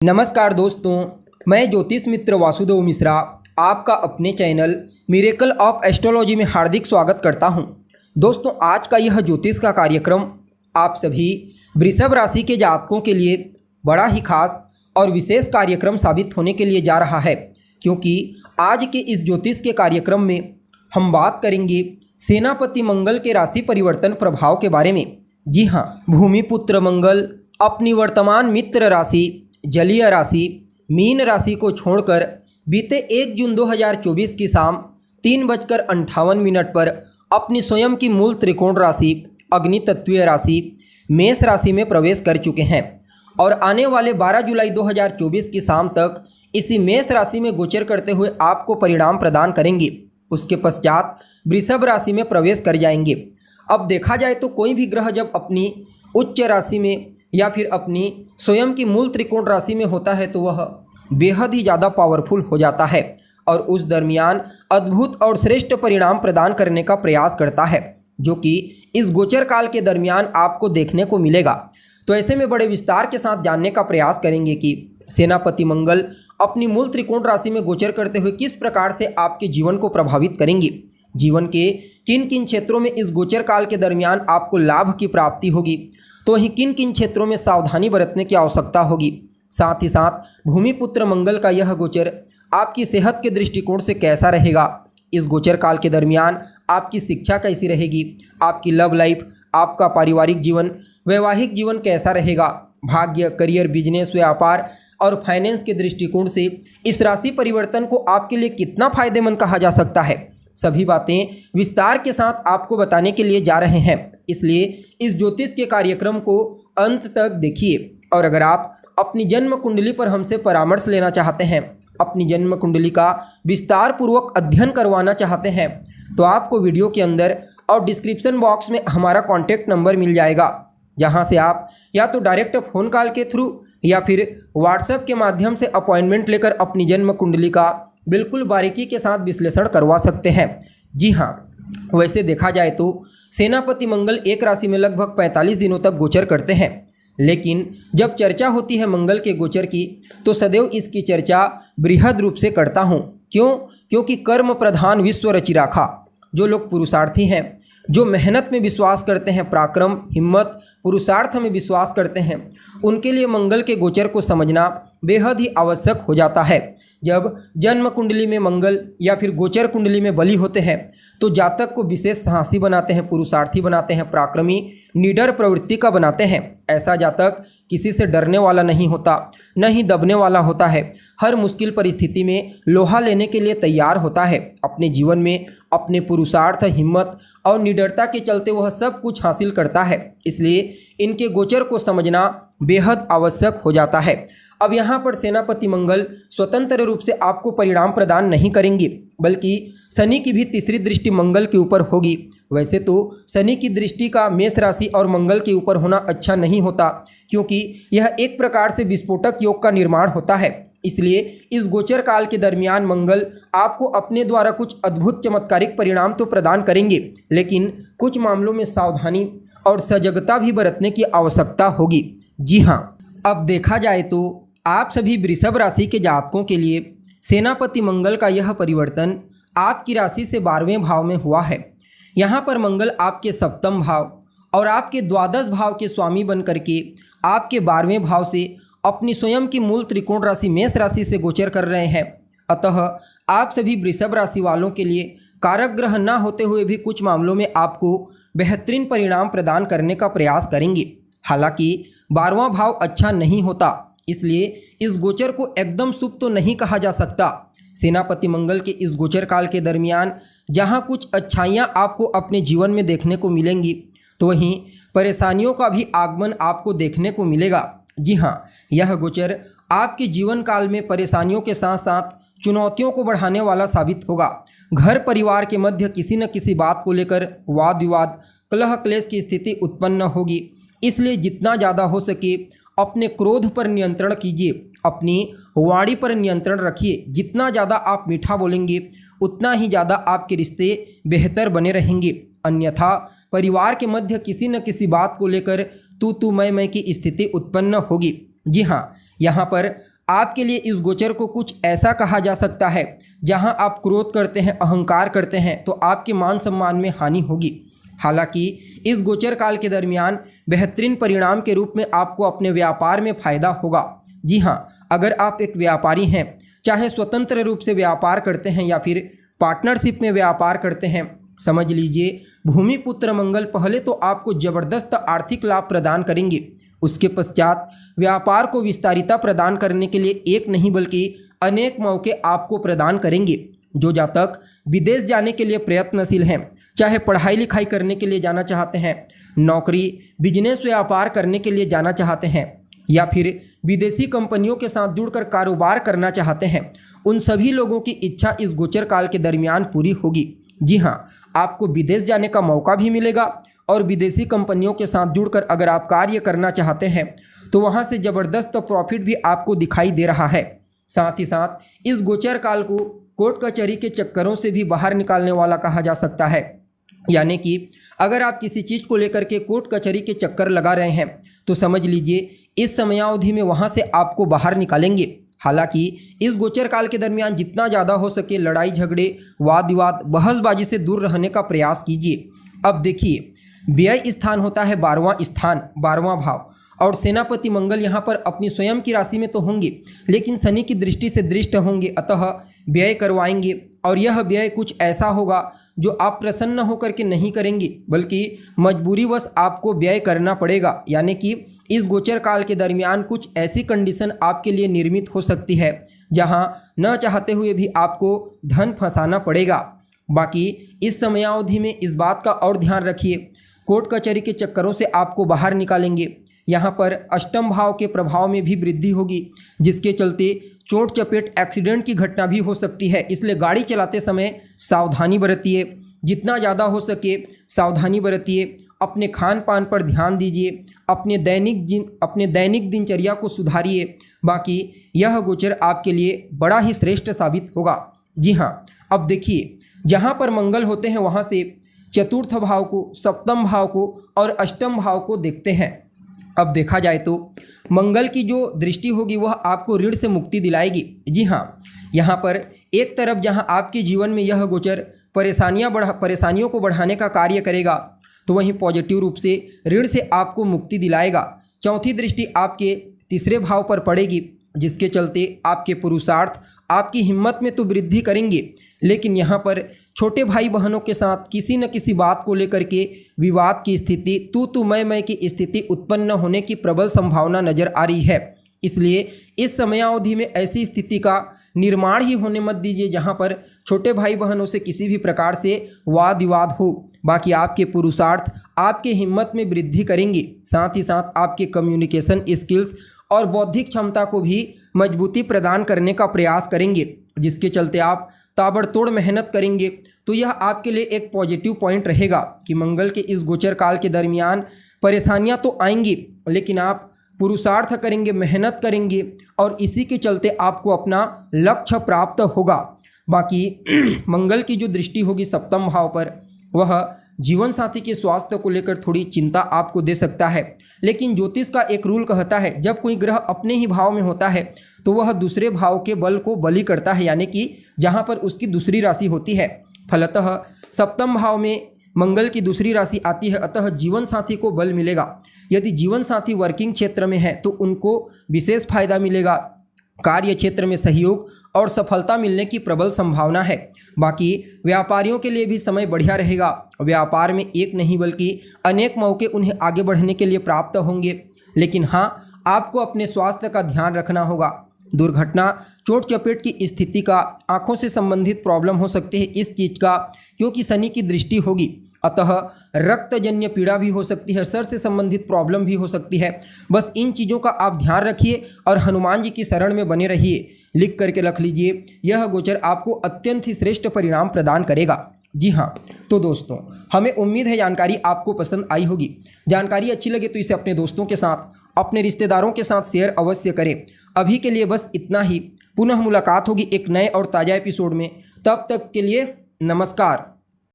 नमस्कार दोस्तों, मैं ज्योतिष मित्र वासुदेव मिश्रा आपका अपने चैनल मिरेकल ऑफ एस्ट्रोलॉजी में हार्दिक स्वागत करता हूं। दोस्तों, आज का यह ज्योतिष का कार्यक्रम आप सभी वृषभ राशि के जातकों के लिए बड़ा ही खास और विशेष कार्यक्रम साबित होने के लिए जा रहा है, क्योंकि आज के इस ज्योतिष के कार्यक्रम में हम बात करेंगे सेनापति मंगल के राशि परिवर्तन प्रभाव के बारे में। जी हाँ, भूमिपुत्र मंगल अपनी वर्तमान मित्र राशि जलीय राशि मीन राशि को छोड़कर बीते 1 जून 2024 की शाम 3:58 पर अपनी स्वयं की मूल त्रिकोण राशि अग्नि तत्वीय राशि मेष राशि में प्रवेश कर चुके हैं और आने वाले 12 जुलाई 2024 की शाम तक इसी मेष राशि में गोचर करते हुए आपको परिणाम प्रदान करेंगे। उसके पश्चात वृषभ राशि में प्रवेश कर जाएंगे। अब देखा जाए तो कोई भी ग्रह जब अपनी उच्च राशि में या फिर अपनी स्वयं की मूल त्रिकोण राशि में होता है तो वह बेहद ही ज़्यादा पावरफुल हो जाता है और उस दरमियान अद्भुत और श्रेष्ठ परिणाम प्रदान करने का प्रयास करता है, जो कि इस गोचर काल के दरमियान आपको देखने को मिलेगा। तो ऐसे में बड़े विस्तार के साथ जानने का प्रयास करेंगे कि सेनापति मंगल अपनी मूल त्रिकोण राशि में गोचर करते हुए किस प्रकार से आपके जीवन को प्रभावित करेंगे, जीवन के किन किन क्षेत्रों में इस गोचर काल के दरमियान आपको लाभ की प्राप्ति होगी, तो वहीं किन किन क्षेत्रों में सावधानी बरतने की आवश्यकता होगी। साथ ही साथ भूमिपुत्र मंगल का यह गोचर आपकी सेहत के दृष्टिकोण से कैसा रहेगा, इस गोचर काल के दरमियान आपकी शिक्षा कैसी रहेगी, आपकी लव लाइफ, आपका पारिवारिक जीवन, वैवाहिक जीवन कैसा रहेगा, भाग्य, करियर, बिजनेस, व्यापार और फाइनेंस के दृष्टिकोण से इस राशि परिवर्तन को आपके लिए कितना फायदेमंद कहा जा सकता है, सभी बातें विस्तार के साथ आपको बताने के लिए जा रहे हैं। इसलिए इस ज्योतिष के कार्यक्रम को अंत तक देखिए। और अगर आप अपनी जन्म कुंडली पर हमसे परामर्श लेना चाहते हैं, अपनी जन्म कुंडली का विस्तार पूर्वक अध्ययन करवाना चाहते हैं, तो आपको वीडियो के अंदर और डिस्क्रिप्शन बॉक्स में हमारा कॉन्टैक्ट नंबर मिल जाएगा, जहां से आप या तो डायरेक्ट फ़ोन कॉल के थ्रू या फिर व्हाट्सएप के माध्यम से अपॉइंटमेंट लेकर अपनी जन्म कुंडली का बिल्कुल बारीकी के साथ विश्लेषण करवा सकते हैं। जी हाँ, वैसे देखा जाए तो सेनापति मंगल एक राशि में लगभग 45 दिनों तक गोचर करते हैं, लेकिन जब चर्चा होती है मंगल के गोचर की तो सदैव इसकी चर्चा बृहद रूप से करता हूँ। क्यों? क्योंकि कर्म प्रधान विश्व रचि राखा। जो लोग पुरुषार्थी हैं, जो मेहनत में विश्वास करते हैं, पराक्रम, हिम्मत, पुरुषार्थ में विश्वास करते हैं, उनके लिए मंगल के गोचर को समझना बेहद ही आवश्यक हो जाता है। जब जन्म कुंडली में मंगल या फिर गोचर कुंडली में बली होते हैं तो जातक को विशेष साहसी बनाते हैं, पुरुषार्थी बनाते हैं, पराक्रमी, निडर प्रवृत्ति का बनाते हैं। ऐसा जातक किसी से डरने वाला नहीं होता, न ही दबने वाला होता है। हर मुश्किल परिस्थिति में लोहा लेने के लिए तैयार होता है। अपने जीवन में अपने पुरुषार्थ, हिम्मत और निडरता के चलते वह सब कुछ हासिल करता है। इसलिए इनके गोचर को समझना बेहद आवश्यक हो जाता है। अब यहाँ पर सेनापति मंगल स्वतंत्र रूप से आपको परिणाम प्रदान नहीं करेंगे, बल्कि शनि की भी तीसरी दृष्टि मंगल के ऊपर होगी। वैसे तो शनि की दृष्टि का मेष राशि और मंगल के ऊपर होना अच्छा नहीं होता, क्योंकि यह एक प्रकार से विस्फोटक योग का निर्माण होता है। इसलिए इस गोचर काल के दरमियान मंगल आपको अपने द्वारा कुछ अद्भुत चमत्कारिक परिणाम तो प्रदान करेंगे, लेकिन कुछ मामलों में सावधानी और सजगता भी बरतने की आवश्यकता होगी। जी हाँ, अब देखा जाए तो आप सभी वृषभ राशि के जातकों के लिए सेनापति मंगल का यह परिवर्तन आपकी राशि से 12वें भाव में हुआ है। यहाँ पर मंगल आपके सप्तम भाव और आपके द्वादश भाव के स्वामी बन करके आपके 12वें भाव से अपनी स्वयं की मूल त्रिकोण राशि मेष राशि से गोचर कर रहे हैं। अतः आप सभी वृषभ राशि वालों के लिए कारक ग्रह न होते हुए भी कुछ मामलों में आपको बेहतरीन परिणाम प्रदान करने का प्रयास करेंगे। हालांकि 12वां भाव अच्छा नहीं होता, इसलिए इस गोचर को एकदम शुभ तो नहीं कहा जा सकता। सेनापति मंगल के इस गोचर काल के दरमियान जहां कुछ अच्छाइयां आपको अपने जीवन में देखने को मिलेंगी, तो वहीं परेशानियों का भी आगमन आपको देखने को मिलेगा। जी हाँ, यह गोचर आपके जीवन काल में परेशानियों के साथ साथ चुनौतियों को बढ़ाने वाला साबित होगा। घर परिवार के मध्य किसी न किसी बात को लेकर वाद विवाद, कलह क्लेश की स्थिति उत्पन्न होगी। इसलिए जितना ज़्यादा हो सके अपने क्रोध पर नियंत्रण कीजिए, अपनी वाणी पर नियंत्रण रखिए। जितना ज़्यादा आप मीठा बोलेंगे उतना ही ज़्यादा आपके रिश्ते बेहतर बने रहेंगे। अन्यथा परिवार के मध्य किसी न किसी बात को लेकर तू मैं की स्थिति उत्पन्न होगी। जी हाँ, यहाँ पर आपके लिए इस गोचर को कुछ ऐसा कहा जा सकता है जहाँ आप क्रोध करते हैं, अहंकार करते हैं तो आपके मान सम्मान में हानि होगी। हालांकि इस गोचर काल के दरमियान बेहतरीन परिणाम के रूप में आपको अपने व्यापार में फायदा होगा। जी हाँ, अगर आप एक व्यापारी हैं, चाहे स्वतंत्र रूप से व्यापार करते हैं या फिर पार्टनरशिप में व्यापार करते हैं, समझ लीजिए भूमिपुत्र मंगल पहले तो आपको जबरदस्त आर्थिक लाभ प्रदान करेंगे। उसके पश्चात व्यापार को विस्तारिता प्रदान करने के लिए एक नहीं बल्कि अनेक मौके आपको प्रदान करेंगे। जो जातक विदेश जाने के लिए प्रयत्नशील हैं, चाहे पढ़ाई लिखाई करने के लिए जाना चाहते हैं, नौकरी बिजनेस व्यापार करने के लिए जाना चाहते हैं या फिर विदेशी कंपनियों के साथ जुड़कर कारोबार करना चाहते हैं, उन सभी लोगों की इच्छा इस गोचर काल के दरमियान पूरी होगी। जी हाँ, आपको विदेश जाने का मौका भी मिलेगा और विदेशी कंपनियों के साथ जुड़कर अगर आप कार्य करना चाहते हैं तो वहाँ से ज़बरदस्त प्रॉफिट भी आपको दिखाई दे रहा है। साथ ही साथ इस गोचर काल को कोर्ट कचहरी के चक्करों से भी बाहर निकालने वाला कहा जा सकता है। यानी कि अगर आप किसी चीज़ को लेकर के कोर्ट कचहरी के चक्कर लगा रहे हैं तो समझ लीजिए इस समयावधि में वहाँ से आपको बाहर निकालेंगे। हालांकि इस गोचर काल के दरमियान जितना ज़्यादा हो सके लड़ाई झगड़े, वाद विवाद, बहसबाजी से दूर रहने का प्रयास कीजिए। अब देखिए, व्यय स्थान होता है 12वां स्थान, 12वां भाव, और सेनापति मंगल यहाँ पर अपनी स्वयं की राशि में तो होंगे लेकिन शनि की दृष्टि से दृष्ट होंगे, अतः व्यय करवाएंगे। और यह व्यय कुछ ऐसा होगा जो आप प्रसन्न होकर के नहीं करेंगे बल्कि मजबूरीवश आपको व्यय करना पड़ेगा। यानी कि इस गोचर काल के दरमियान कुछ ऐसी कंडीशन आपके लिए निर्मित हो सकती है जहां न चाहते हुए भी आपको धन फंसाना पड़ेगा। बाकी इस समयावधि में इस बात का और ध्यान रखिए, कोर्ट कचहरी के चक्करों से आपको बाहर निकालेंगे। यहाँ पर अष्टम भाव के प्रभाव में भी वृद्धि होगी जिसके चलते चोट चपेट एक्सीडेंट की घटना भी हो सकती है। इसलिए गाड़ी चलाते समय सावधानी बरतिए, जितना ज़्यादा हो सके सावधानी बरतिए। अपने खान पान पर ध्यान दीजिए, अपने दैनिक दिनचर्या को सुधारिए। बाकी यह गोचर आपके लिए बड़ा ही श्रेष्ठ साबित होगा। जी हाँ, अब देखिए, जहाँ पर मंगल होते हैं वहाँ से चतुर्थ भाव को, सप्तम भाव को और अष्टम भाव को देखते हैं। अब देखा जाए तो मंगल की जो दृष्टि होगी वह आपको ऋण से मुक्ति दिलाएगी। जी हाँ, यहाँ पर एक तरफ जहाँ आपके जीवन में यह गोचर परेशानियों को बढ़ाने का कार्य करेगा तो वहीं पॉजिटिव रूप से ऋण से आपको मुक्ति दिलाएगा। चौथी दृष्टि आपके तीसरे भाव पर पड़ेगी जिसके चलते आपके पुरुषार्थ, आपकी हिम्मत में तो वृद्धि करेंगे, लेकिन यहाँ पर छोटे भाई बहनों के साथ किसी न किसी बात को लेकर के विवाद की स्थिति, तू मैं की स्थिति उत्पन्न होने की प्रबल संभावना नजर आ रही है। इसलिए इस समयावधि में ऐसी स्थिति का निर्माण ही होने मत दीजिए जहाँ पर छोटे भाई बहनों से किसी भी प्रकार से वाद विवाद हो। बाकी आपके पुरुषार्थ आपके हिम्मत में वृद्धि करेंगे, साथ ही साथ आपके कम्युनिकेशन स्किल्स और बौद्धिक क्षमता को भी मजबूती प्रदान करने का प्रयास करेंगे, जिसके चलते आप ताबड़तोड़ मेहनत करेंगे। तो यह आपके लिए एक पॉजिटिव पॉइंट रहेगा कि मंगल के इस गोचर काल के दरमियान परेशानियां तो आएंगी लेकिन आप पुरुषार्थ करेंगे, मेहनत करेंगे और इसी के चलते आपको अपना लक्ष्य प्राप्त होगा। बाकी मंगल की जो दृष्टि होगी सप्तम भाव पर, वह जीवन साथी के स्वास्थ्य को लेकर थोड़ी चिंता आपको दे सकता है। लेकिन ज्योतिष का एक रूल कहता है, जब कोई ग्रह अपने ही भाव में होता है तो वह दूसरे भाव के बल को बलि करता है, यानी कि जहाँ पर उसकी दूसरी राशि होती है। फलतः सप्तम भाव में मंगल की दूसरी राशि आती है, अतः जीवन साथी को बल मिलेगा। यदि जीवन साथी वर्किंग क्षेत्र में है तो उनको विशेष फायदा मिलेगा। कार्य क्षेत्र में सहयोग और सफलता मिलने की प्रबल संभावना है। बाकी व्यापारियों के लिए भी समय बढ़िया रहेगा। व्यापार में एक नहीं बल्कि अनेक मौके उन्हें आगे बढ़ने के लिए प्राप्त होंगे। लेकिन हाँ, आपको अपने स्वास्थ्य का ध्यान रखना होगा। दुर्घटना, चोट चपेट की स्थिति का, आंखों से संबंधित प्रॉब्लम हो सकती है इस चीज़ का, क्योंकि शनि की दृष्टि होगी, अतः रक्तजन्य पीड़ा भी हो सकती है, सर से संबंधित प्रॉब्लम भी हो सकती है। बस इन चीज़ों का आप ध्यान रखिए और हनुमान जी की शरण में बने रहिए। लिख करके रख लीजिए, यह गोचर आपको अत्यंत ही श्रेष्ठ परिणाम प्रदान करेगा। जी हाँ, तो दोस्तों, हमें उम्मीद है जानकारी आपको पसंद आई होगी। जानकारी अच्छी लगे तो इसे अपने दोस्तों के साथ, अपने रिश्तेदारों के साथ शेयर अवश्य करें। अभी के लिए बस इतना ही। पुनः मुलाकात होगी एक नए और ताज़ा एपिसोड में। तब तक के लिए नमस्कार।